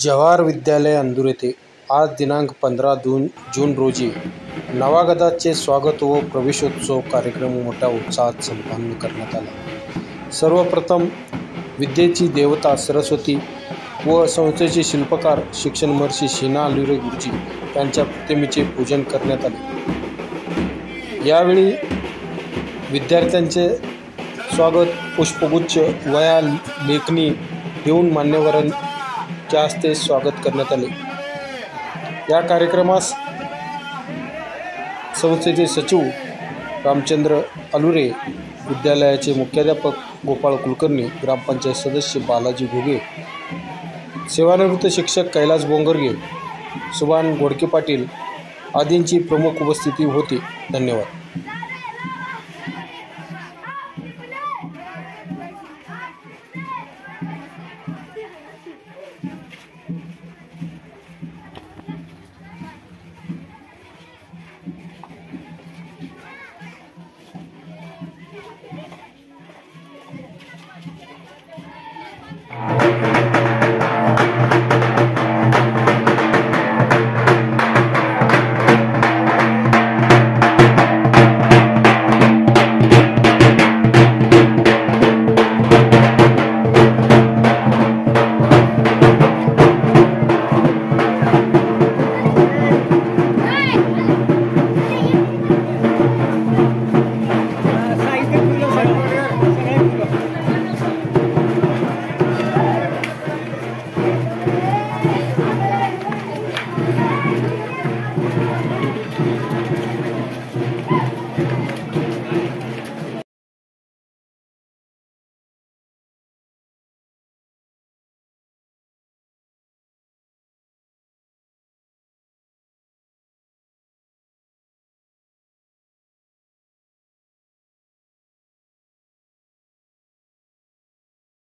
जवाहर विद्यालय अंदूर येथे आज दिनांक 15 जून रोजी नवागताचे स्वागत व प्रवेशोत्सव कार्यक्रम मोठ्या उत्साहात संपन्न करण्यात आला। सर्वप्रथम विद्येची देवता सरस्वती व संस्थेचे शिल्पकार शिक्षण महर्षी शीना अलुरे गुरुजी यांच्या प्रतिमेचे पूजन करण्यात आले। यावेळी विद्यार्थ्यांचे स्वागत पुष्पगुच्छ वह्या लेखणी देऊन मान्यवरांच्या हस्ते स्वागत करण्यात आले। या कार्यक्रमास संस्थेचे सचिव रामचंद्र अलुरे, विद्यालयाचे मुख्याध्यापक गोपाळ कुलकर्णी, ग्रामपंचायत सदस्य बालाजी घुगे, सेवानिवृत्त शिक्षक कैलास बोंगरगे, सुभान गोडके पाटील आदींची प्रमुख उपस्थिती होती। धन्यवाद।